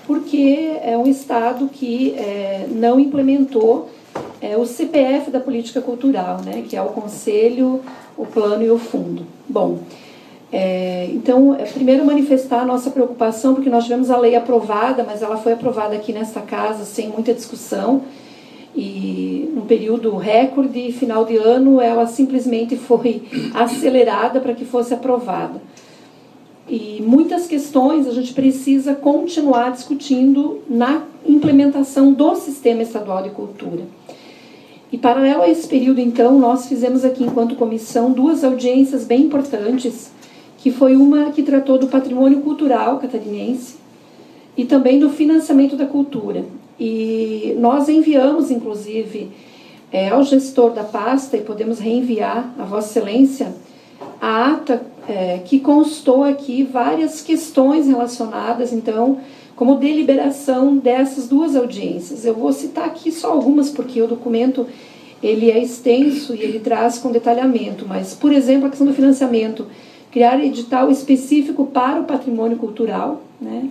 porque é um Estado que não implementou o CPF da política cultural, né, que é o Conselho, o Plano e o Fundo. Bom, então, primeiro manifestar a nossa preocupação, porque nós tivemos a lei aprovada, mas ela foi aprovada aqui nesta casa sem muita discussão, e num período recorde, final de ano, ela simplesmente foi acelerada para que fosse aprovada. E muitas questões a gente precisa continuar discutindo na implementação do Sistema Estadual de Cultura. E paralelo a esse período, então, nós fizemos aqui, enquanto comissão, 2 audiências bem importantes, que foi uma que tratou do patrimônio cultural catarinense e também do financiamento da cultura. E nós enviamos, inclusive, ao gestor da pasta, e podemos reenviar a Vossa Excelência, a ata que constou aqui várias questões relacionadas, então, como deliberação dessas 2 audiências. Eu vou citar aqui só algumas, porque o documento ele é extenso e ele traz com detalhamento, mas, por exemplo, a questão do financiamento, criar edital específico para o patrimônio cultural, né?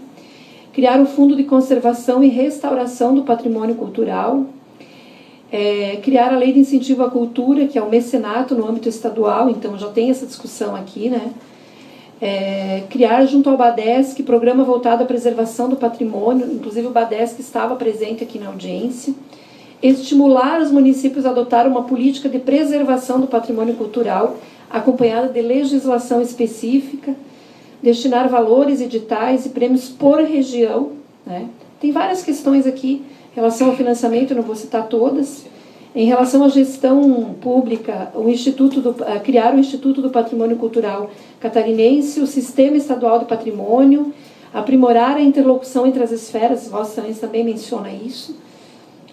Criar o Fundo de Conservação e Restauração do Patrimônio Cultural, criar a Lei de Incentivo à Cultura, que é o mecenato no âmbito estadual, então já tem essa discussão aqui, né? Criar junto ao BADESC programa voltado à preservação do patrimônio, inclusive o BADESC estava presente aqui na audiência. Estimular os municípios a adotar uma política de preservação do patrimônio cultural, acompanhada de legislação específica, destinar valores, editais e prêmios por região, né? Tem várias questões aqui em relação ao financiamento, eu não vou citar todas. Em relação à gestão pública, criar o Instituto do Patrimônio Cultural Catarinense, o Sistema Estadual de Patrimônio, aprimorar a interlocução entre as esferas, Vossa Excelência também menciona isso.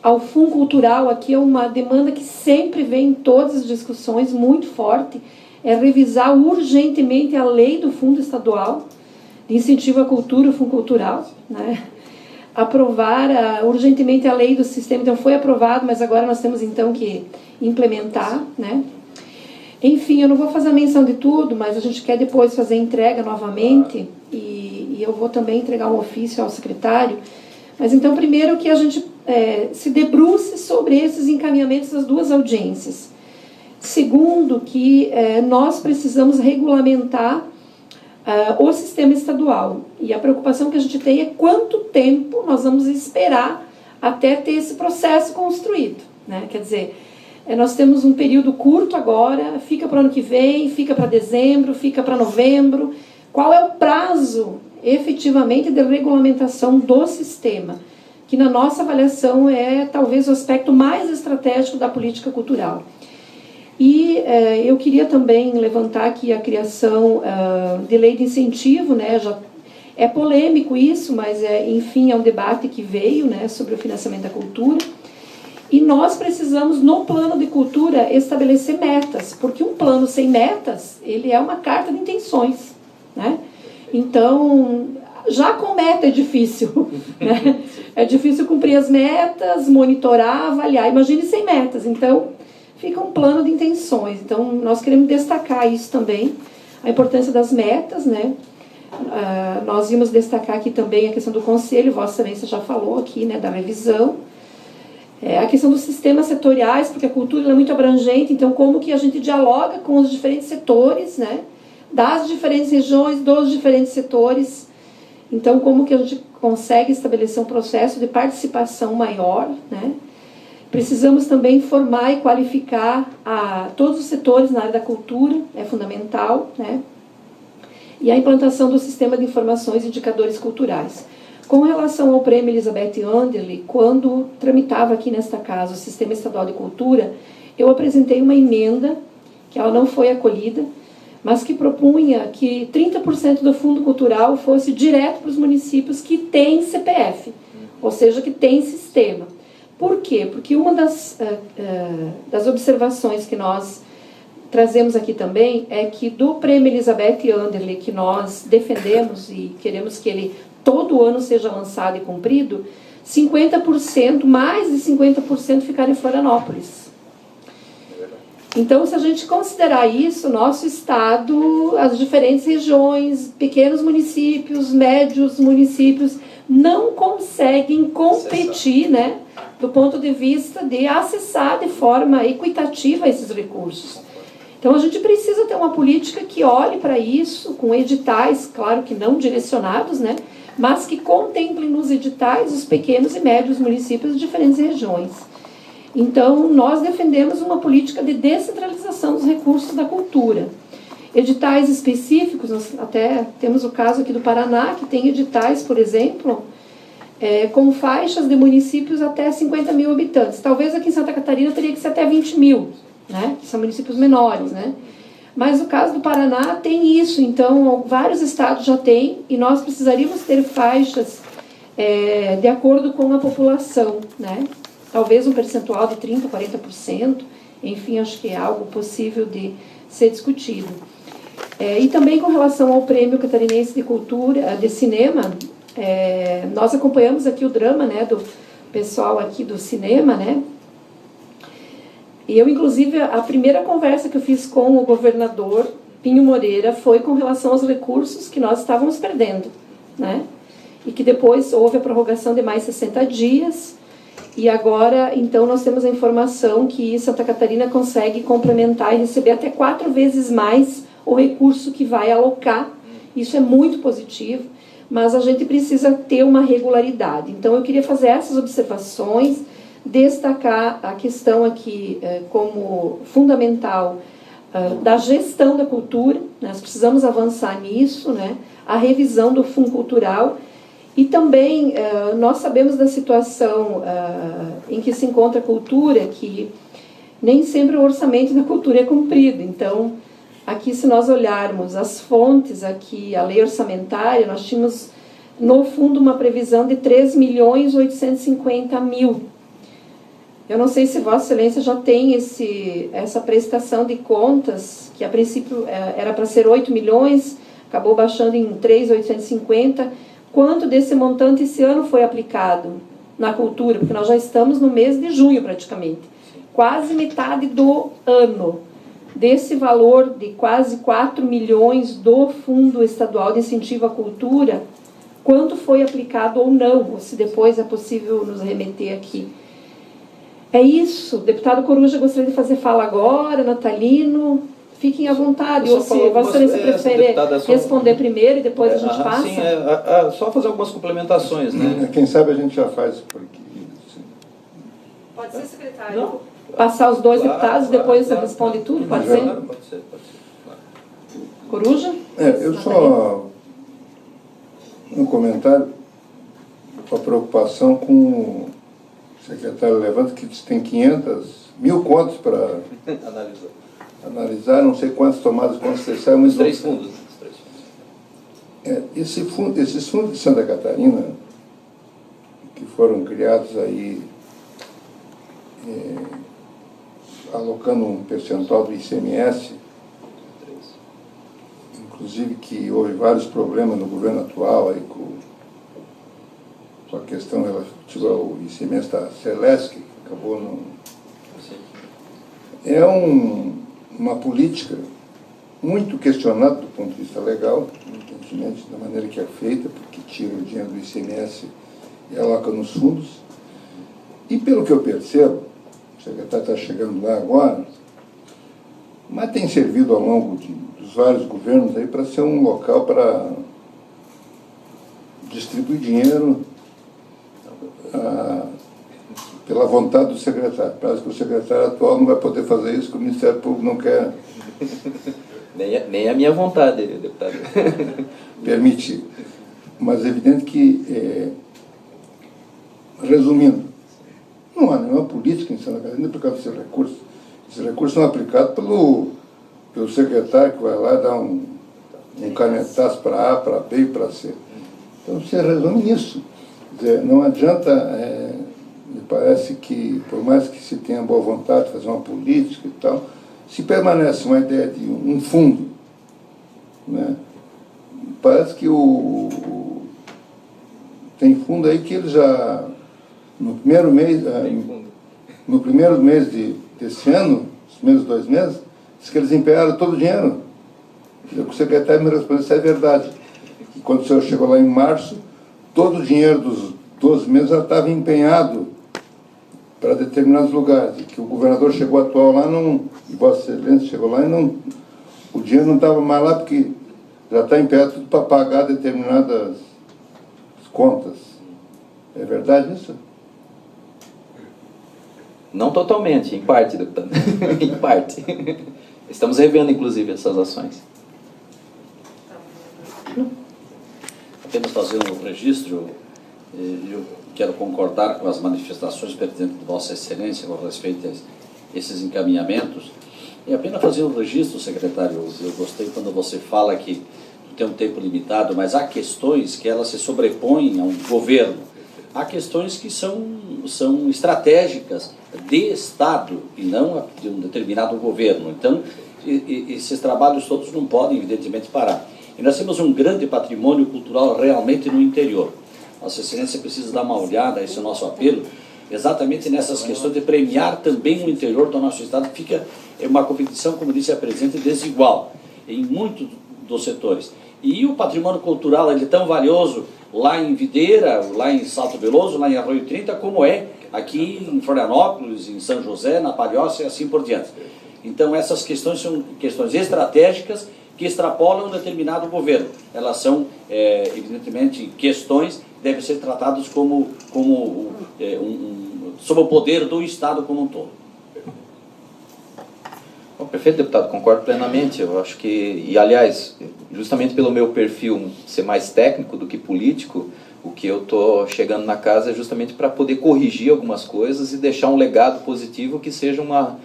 Ao Fundo Cultural, aqui é uma demanda que sempre vem em todas as discussões, muito forte, é revisar urgentemente a lei do Fundo Estadual de Incentivo à Cultura, o Fundo Cultural, né? Aprovar urgentemente a lei do sistema, então foi aprovado, mas agora nós temos então que implementar, né? Enfim, eu não vou fazer a menção de tudo, mas a gente quer depois fazer entrega novamente, e eu vou também entregar um ofício ao secretário. Mas então, primeiro que a gente se debruce sobre esses encaminhamentos das 2 audiências. Segundo, que nós precisamos regulamentar o sistema estadual. E a preocupação que a gente tem é quanto tempo nós vamos esperar até ter esse processo construído, né? Quer dizer, nós temos um período curto agora, fica para o ano que vem, fica para dezembro, fica para novembro. Qual é o prazo, efetivamente, de regulamentação do sistema? Que na nossa avaliação é talvez o aspecto mais estratégico da política cultural. E eu queria também levantar aqui a criação de lei de incentivo, né? Já é polêmico isso, mas enfim, é um debate que veio, né, sobre o financiamento da cultura. E nós precisamos, no plano de cultura, estabelecer metas, porque um plano sem metas, ele é uma carta de intenções, né? Então, já com meta é difícil, né? É difícil cumprir as metas, monitorar, avaliar. Imagine sem metas. Então, fica um plano de intenções. Então, nós queremos destacar isso também, a importância das metas, né? Nós íamos destacar aqui também a questão do conselho, Vossa Excelência já falou aqui, né, da revisão. A questão dos sistemas setoriais, porque a cultura é muito abrangente, então como que a gente dialoga com os diferentes setores, né, das diferentes regiões, dos diferentes setores. Então, como que a gente consegue estabelecer um processo de participação maior, né? Precisamos também formar e qualificar todos os setores na área da cultura, é fundamental, né? E a implantação do sistema de informações e indicadores culturais. Com relação ao prêmio Elizabeth Anderle, quando tramitava aqui nesta casa o Sistema Estadual de Cultura, eu apresentei uma emenda, que ela não foi acolhida, mas que propunha que 30% do fundo cultural fosse direto para os municípios que têm CPF, ou seja, que têm sistema. Por quê? Porque uma das observações que nós trazemos aqui também é que do prêmio Elizabeth Anderle, que nós defendemos e queremos que ele todo ano seja lançado e cumprido, 50%, mais de 50% ficaram em Florianópolis. Então, se a gente considerar isso, nosso estado, as diferentes regiões, pequenos municípios, médios municípios, não conseguem competir, né, do ponto de vista de acessar de forma equitativa esses recursos. Então a gente precisa ter uma política que olhe para isso, com editais, claro que não direcionados, né, mas que contemplem nos editais os pequenos e médios municípios de diferentes regiões. Então nós defendemos uma política de descentralização dos recursos da cultura. Editais específicos, nós até temos o caso aqui do Paraná, que tem editais, por exemplo, com faixas de municípios até 50 mil habitantes. Talvez aqui em Santa Catarina teria que ser até 20 mil, né? Que são municípios menores, né? Mas no caso do Paraná tem isso, então vários estados já têm, e nós precisaríamos ter faixas de acordo com a população, né? Talvez um percentual de 30%, 40%, enfim, acho que é algo possível de ser discutido. E também com relação ao Prêmio Catarinense de Cultura, de Cinema, nós acompanhamos aqui o drama, né, do pessoal aqui do cinema, né? E eu, inclusive, a primeira conversa que eu fiz com o governador Pinho Moreira foi com relação aos recursos que nós estávamos perdendo, né? E que depois houve a prorrogação de mais 60 dias, e agora, então, nós temos a informação que Santa Catarina consegue complementar e receber até 4 vezes mais o recurso que vai alocar. Isso é muito positivo, mas a gente precisa ter uma regularidade. Então, eu queria fazer essas observações, destacar a questão aqui como fundamental da gestão da cultura. Nós precisamos avançar nisso, né? A revisão do Fundo Cultural. E também nós sabemos da situação em que se encontra a cultura, que nem sempre o orçamento da cultura é cumprido. Então, aqui, se nós olharmos as fontes, aqui, a lei orçamentária, nós tínhamos, no fundo, uma previsão de 3.850.000. Eu não sei se Vossa Excelência já tem essa prestação de contas, que a princípio era para ser 8 milhões, acabou baixando em 3.850. Quanto desse montante esse ano foi aplicado na cultura? Porque nós já estamos no mês de junho, praticamente. Quase metade do ano. Desse valor de quase 4 milhões do Fundo Estadual de Incentivo à Cultura, quanto foi aplicado ou não? Ou se depois é possível nos remeter aqui. É isso. Deputado Coruja, gostaria de fazer fala agora. Natalino, fiquem à vontade. Ou se Vossa Excelência prefere responder primeiro e depois a gente passa. Sim, só fazer algumas complementações, né? Quem sabe a gente já faz por aqui. Pode ser, secretário. Não? Passar os dois deputados e depois você responde tudo, pode ser? Pode ser. Claro. Coruja? Eu só um comentário, a preocupação com o secretário Levante, que tem 500.000 contas para analisar, não sei quantas tomadas, quantas cessaram, mas 3 fundos. Esses fundos de Santa Catarina, que foram criados aí, alocando um percentual do ICMS, inclusive que houve vários problemas no governo atual, aí com a questão relativa ao ICMS da Celesc, que acabou não... É uma política muito questionada do ponto de vista legal, evidentemente, da maneira que é feita, porque tira o dinheiro do ICMS e aloca nos fundos. E pelo que eu percebo, o secretário está chegando lá agora, mas tem servido ao longo dos vários governos aí para ser um local para distribuir dinheiro pela vontade do secretário. Parece que o secretário atual não vai poder fazer isso, que o Ministério Público não quer... nem a minha vontade, deputado. Permitir. Mas é evidente que, resumindo, não há nenhuma política em Santa Catarina por causa desses recursos. Esses recursos são aplicados pelo secretário que vai lá dar um canetaço para A, para B e para C. Então você resume nisso. Quer dizer, não adianta, me parece que, por mais que se tenha boa vontade de fazer uma política e tal, se permanece uma ideia de um fundo, né? Parece que tem fundo aí que ele já, no primeiro mês desse ano, os primeiros 2 meses, diz que eles empenharam todo o dinheiro. O secretário me respondeu se é verdade. E quando o senhor chegou lá em março, todo o dinheiro dos 12 meses já estava empenhado para determinados lugares, que o governador chegou atual lá, e Vossa Excelência chegou lá e o dinheiro não estava mais lá porque já está empenhado para pagar determinadas contas. É verdade isso? Não totalmente, em parte, deputado. Em parte. Estamos revendo, inclusive, essas ações. Apenas fazer um registro, eu quero concordar com as manifestações pertinentes de Vossa Excelência com respeito a esses encaminhamentos. E apenas fazer um registro, secretário, eu gostei quando você fala que tem um tempo limitado, mas há questões que elas se sobrepõem a um governo. Há questões que são estratégicas de Estado e não de um determinado governo. Então, esses trabalhos todos não podem, evidentemente, parar. E nós temos um grande patrimônio cultural realmente no interior. Nossa Excelência precisa dar uma olhada a esse nosso apelo, exatamente nessas questões de premiar também o interior do nosso Estado. Fica uma competição, como disse a presidente, desigual em muitos dos setores. E o patrimônio cultural ele é tão valioso lá em Videira, lá em Salto Veloso, lá em Arroio 30, como é aqui em Florianópolis, em São José, na Palhoça e assim por diante. Então essas questões são questões estratégicas que extrapolam um determinado governo. Elas são, evidentemente, questões que devem ser tratadas sob o poder do Estado como um todo. Bom, perfeito, deputado, concordo plenamente. Eu acho que, e aliás, justamente pelo meu perfil ser mais técnico do que político, o que eu estou chegando na casa é justamente para poder corrigir algumas coisas e deixar um legado positivo que seja uma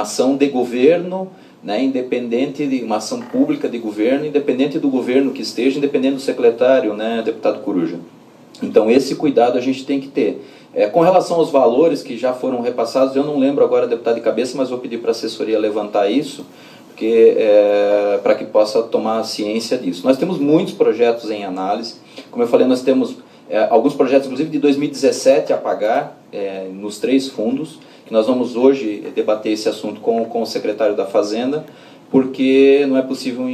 ação de governo, né, independente de uma ação pública de governo, independente do governo que esteja, independente do secretário, né, deputado Coruja. Então esse cuidado a gente tem que ter. Com relação aos valores que já foram repassados, eu não lembro agora, deputado de cabeça, mas vou pedir para a assessoria levantar isso, porque para que possa tomar ciência disso. Nós temos muitos projetos em análise, como eu falei, nós temos alguns projetos, inclusive de 2017 a pagar, nos 3 fundos, que nós vamos hoje debater esse assunto com o secretário da Fazenda, porque não é possível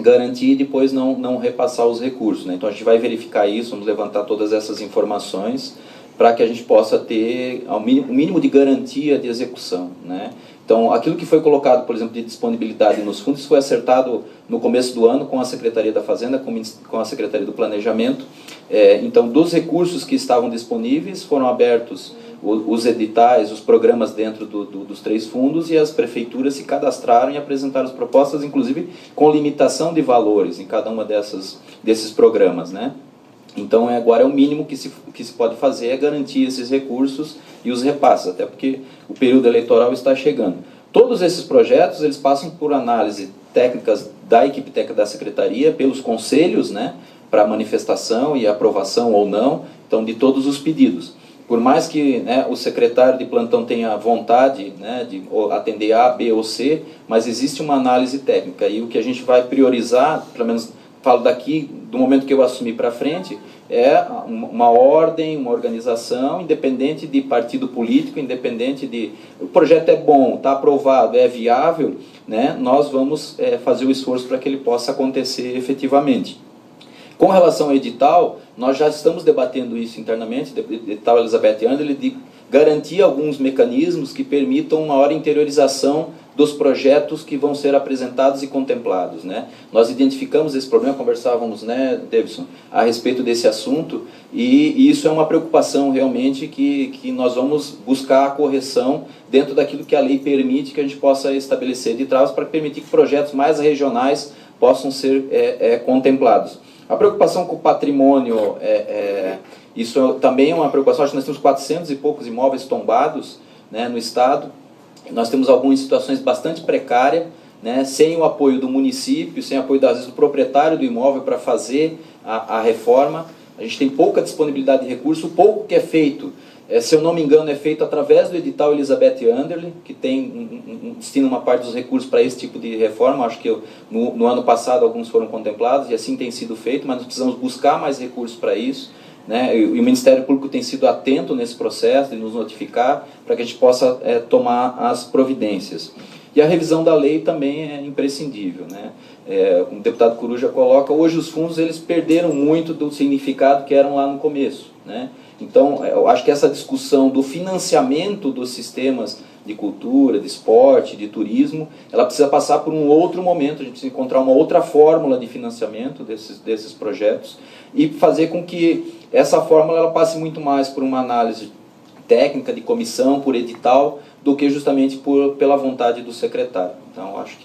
garantir e depois não repassar os recursos, né? Então a gente vai verificar isso, vamos levantar todas essas informações para que a gente possa ter o mínimo de garantia de execução, né? Então aquilo que foi colocado, por exemplo, de disponibilidade nos fundos foi acertado no começo do ano com a Secretaria da Fazenda, com a Secretaria do Planejamento. Então dos recursos que estavam disponíveis foram abertos os editais, os programas dentro dos 3 fundos, e as prefeituras se cadastraram e apresentaram as propostas, inclusive com limitação de valores em cada uma desses programas, né? Então agora o mínimo que se pode fazer é garantir esses recursos e os repasses, até porque o período eleitoral está chegando. Todos esses projetos eles passam por análise técnicas da equipe técnica da Secretaria, pelos conselhos, né, para manifestação e aprovação ou não, então de todos os pedidos. Por mais que, né, o secretário de plantão tenha vontade, né, de atender A, B ou C, mas existe uma análise técnica e o que a gente vai priorizar, pelo menos falo daqui, do momento que eu assumi para frente, é uma ordem, uma organização, independente de partido político, independente de... O projeto é bom, está aprovado, é viável, né, nós vamos fazer o esforço para que ele possa acontecer efetivamente. Com relação ao edital, nós já estamos debatendo isso internamente, o edital Elizabeth Anderle, de garantir alguns mecanismos que permitam uma maior interiorização dos projetos que vão ser apresentados e contemplados, né? Nós identificamos esse problema, conversávamos, né, Davidson, a respeito desse assunto, e isso é uma preocupação realmente que nós vamos buscar a correção dentro daquilo que a lei permite, que a gente possa estabelecer de travas para permitir que projetos mais regionais possam ser contemplados. A preocupação com o patrimônio, isso também é uma preocupação. Acho que nós temos 400 e poucos imóveis tombados, né, no Estado. Nós temos algumas situações bastante precárias, né, sem o apoio do município, sem o apoio, às vezes, do proprietário do imóvel para fazer a reforma. A gente tem pouca disponibilidade de recurso, o pouco que é feito, se eu não me engano, é feito através do edital Elizabeth Anderle, que destina uma parte dos recursos para esse tipo de reforma. Acho que no ano passado alguns foram contemplados e assim tem sido feito, mas nós precisamos buscar mais recursos para isso, né? E o Ministério Público tem sido atento nesse processo de nos notificar para que a gente possa tomar as providências. E a revisão da lei também é imprescindível, né? Como o deputado Coruja coloca, hoje os fundos eles perderam muito do significado que eram lá no começo, né? Então, eu acho que essa discussão do financiamento dos sistemas de cultura, de esporte, de turismo, ela precisa passar por um outro momento, a gente precisa encontrar uma outra fórmula de financiamento desses projetos e fazer com que essa fórmula ela passe muito mais por uma análise técnica, de comissão, por edital, do que justamente pela vontade do secretário. Então, acho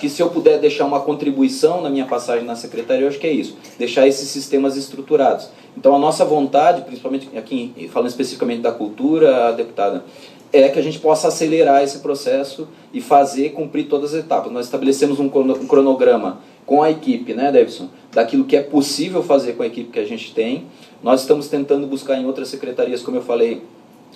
que se eu puder deixar uma contribuição na minha passagem na secretaria, eu acho que é isso, deixar esses sistemas estruturados. Então, a nossa vontade, principalmente aqui, falando especificamente da cultura, deputada, é que a gente possa acelerar esse processo e fazer cumprir todas as etapas. Nós estabelecemos um cronograma com a equipe, né, Davidson, daquilo que é possível fazer com a equipe que a gente tem. Nós estamos tentando buscar em outras secretarias, como eu falei,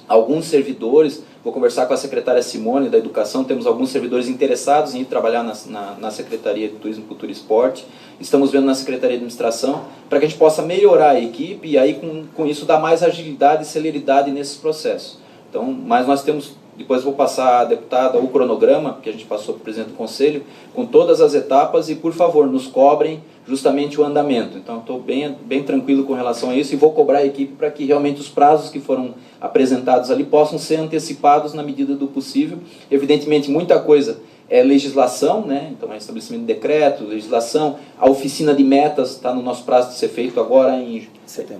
alguns servidores. Vou conversar com a secretária Simone da Educação, temos alguns servidores interessados em ir trabalhar na Secretaria de Turismo, Cultura e Esporte. Estamos vendo na Secretaria de Administração, para que a gente possa melhorar a equipe e aí com isso dar mais agilidade e celeridade nesses processos. Então, mas nós temos, depois vou passar à deputada o cronograma, que a gente passou para o presidente do Conselho, com todas as etapas e, por favor, nos cobrem justamente o andamento. Então, estou bem tranquilo com relação a isso e vou cobrar a equipe para que realmente os prazos que foram apresentados ali possam ser antecipados na medida do possível. Evidentemente, muita coisa é legislação, né? Então é estabelecimento de decreto, legislação, a oficina de metas está no nosso prazo de ser feito agora em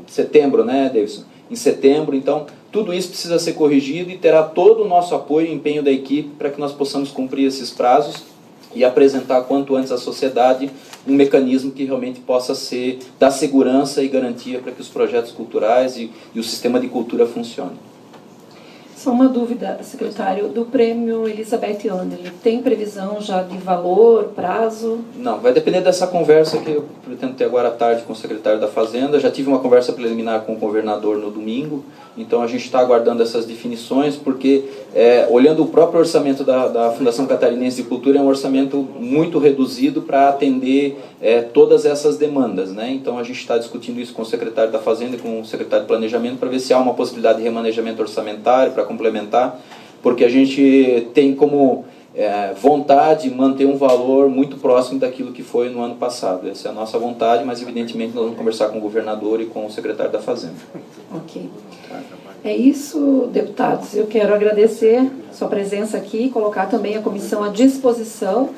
setembro, né, Davidson? Em setembro, então tudo isso precisa ser corrigido e terá todo o nosso apoio e empenho da equipe para que nós possamos cumprir esses prazos e apresentar quanto antes à sociedade um mecanismo que realmente possa dar segurança e garantia para que os projetos culturais e o sistema de cultura funcionem. Só uma dúvida, secretário, do prêmio Elizabeth Anderle, tem previsão já de valor, prazo? Não, vai depender dessa conversa que eu pretendo ter agora à tarde com o secretário da Fazenda. Já tive uma conversa preliminar com o governador no domingo, então a gente está aguardando essas definições, porque olhando o próprio orçamento da Fundação Catarinense de Cultura, é um orçamento muito reduzido para atender todas essas demandas, né? Então a gente está discutindo isso com o secretário da Fazenda e com o secretário de Planejamento para ver se há uma possibilidade de remanejamento orçamentário para complementar, porque a gente tem como vontade manter um valor muito próximo daquilo que foi no ano passado. Essa é a nossa vontade, mas evidentemente nós vamos conversar com o governador e com o secretário da Fazenda. Ok. É isso, deputados. Eu quero agradecer sua presença aqui e colocar também a comissão à disposição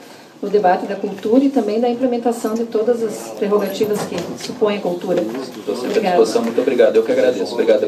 do debate da cultura e também da implementação de todas as prerrogativas que supõem a cultura. Estou sempre à disposição. Muito obrigado. Eu que agradeço. Obrigado.